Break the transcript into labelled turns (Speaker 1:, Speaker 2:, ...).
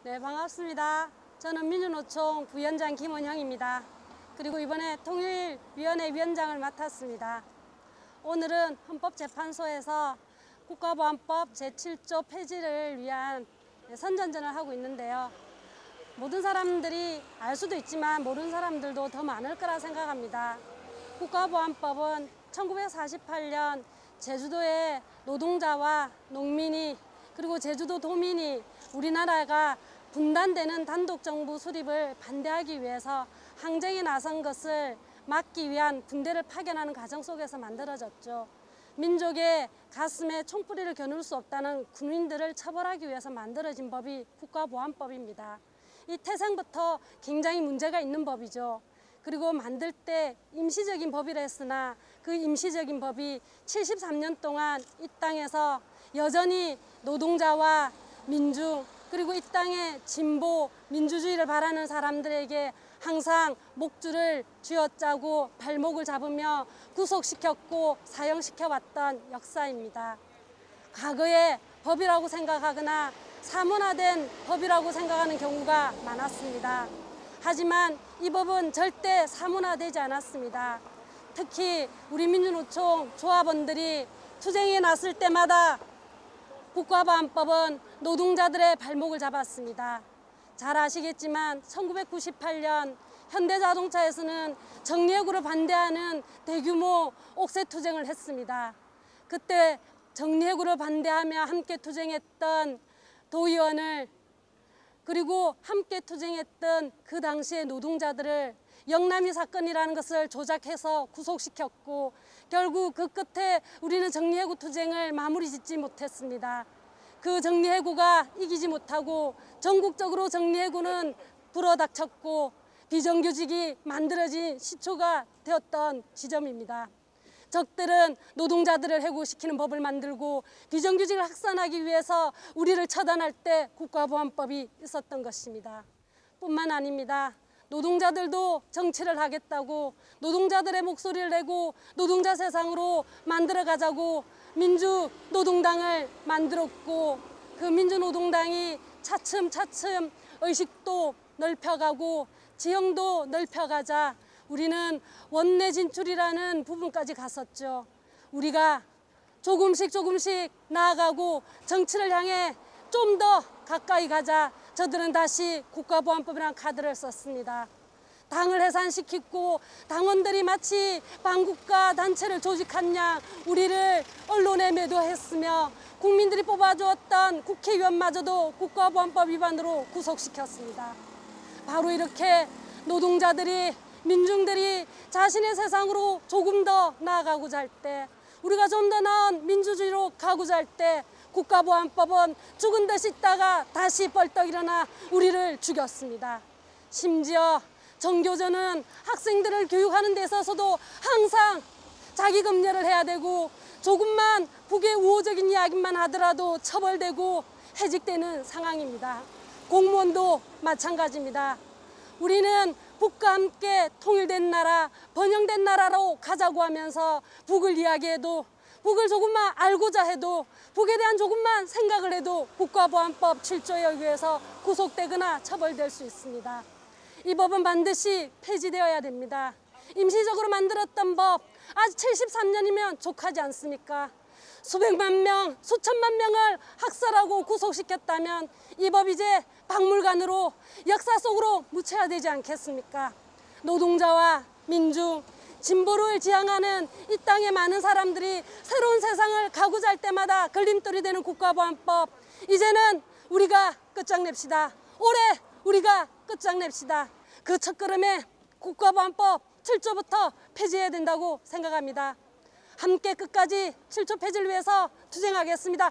Speaker 1: 네, 반갑습니다. 저는 민주노총 부위원장 김원형입니다. 그리고 이번에 통일위원회 위원장을 맡았습니다. 오늘은 헌법재판소에서 국가보안법 제7조 폐지를 위한 선전전을 하고 있는데요. 모든 사람들이 알 수도 있지만 모르는 사람들도 더 많을 거라 생각합니다. 국가보안법은 1948년 제주도의 노동자와 농민이 그리고 제주도 도민이 우리나라가 분단되는 단독정부 수립을 반대하기 위해서 항쟁에 나선 것을 막기 위한 군대를 파견하는 과정 속에서 만들어졌죠. 민족의 가슴에 총뿌리를 겨눌 수 없다는 군인들을 처벌하기 위해서 만들어진 법이 국가보안법입니다. 이 태생부터 굉장히 문제가 있는 법이죠. 그리고 만들 때 임시적인 법이라 했으나 그 임시적인 법이 73년 동안 이 땅에서 여전히 노동자와 민중 그리고 이 땅의 진보 민주주의를 바라는 사람들에게 항상 목줄을 쥐어짜고 발목을 잡으며 구속시켰고 사형시켜왔던 역사입니다. 과거에 법이라고 생각하거나 사문화된 법이라고 생각하는 경우가 많았습니다. 하지만 이 법은 절대 사문화되지 않았습니다. 특히 우리 민주노총 조합원들이 투쟁에 나설 때마다 국가보안법은 노동자들의 발목을 잡았습니다. 잘 아시겠지만 1998년 현대자동차에서는 정리해고를 반대하는 대규모 옥새 투쟁을 했습니다. 그때 정리해고를 반대하며 함께 투쟁했던 도의원을 그리고 함께 투쟁했던 그 당시의 노동자들을 영남이 사건이라는 것을 조작해서 구속시켰고 결국 그 끝에 우리는 정리해고 투쟁을 마무리 짓지 못했습니다. 그 정리해고가 이기지 못하고 전국적으로 정리해고는 불어닥쳤고 비정규직이 만들어진 시초가 되었던 지점입니다. 적들은 노동자들을 해고시키는 법을 만들고 비정규직을 확산하기 위해서 우리를 처단할 때 국가보안법이 있었던 것입니다. 뿐만 아닙니다. 노동자들도 정치를 하겠다고 노동자들의 목소리를 내고 노동자 세상으로 만들어가자고 민주노동당을 만들었고 그 민주노동당이 차츰차츰 의식도 넓혀가고 지형도 넓혀가자 우리는 원내 진출이라는 부분까지 갔었죠. 우리가 조금씩 나아가고 정치를 향해 좀 더 가까이 가자 저들은 다시 국가보안법이라는 카드를 썼습니다. 당을 해산시키고 당원들이 마치 반국가 단체를 조직한 양 우리를 언론에 매도했으며 국민들이 뽑아주었던 국회의원마저도 국가보안법 위반으로 구속시켰습니다. 바로 이렇게 노동자들이 민중들이 자신의 세상으로 조금 더 나아가고자 할 때 우리가 좀 더 나은 민주주의로 가고자 할 때 국가보안법은 죽은 듯이 있다가 다시 벌떡 일어나 우리를 죽였습니다. 심지어 정교조는 학생들을 교육하는 데 있어서도 항상 자기 검열을 해야 되고 조금만 북의 우호적인 이야기만 하더라도 처벌되고 해직되는 상황입니다. 공무원도 마찬가지입니다. 우리는 북과 함께 통일된 나라, 번영된 나라로 가자고 하면서 북을 이야기해도 북을 조금만 알고자 해도 북에 대한 조금만 생각을 해도 국가보안법 7조에 의해서 구속되거나 처벌될 수 있습니다. 이 법은 반드시 폐지되어야 됩니다. 임시적으로 만들었던 법 아직 73년이면 족하지 않습니까? 수백만 명, 수천만 명을 학살하고 구속시켰다면 이 법 이제 박물관으로 역사 속으로 묻혀야 되지 않겠습니까? 노동자와 민중, 진보를 지향하는 이 땅의 많은 사람들이 새로운 세상을 가고자 할 때마다 걸림돌이 되는 국가보안법 이제는 우리가 끝장냅시다. 올해 우리가 끝장냅시다. 그 첫걸음에 국가보안법 7조부터 폐지해야 된다고 생각합니다. 함께 끝까지 7조 폐지를 위해서 투쟁하겠습니다.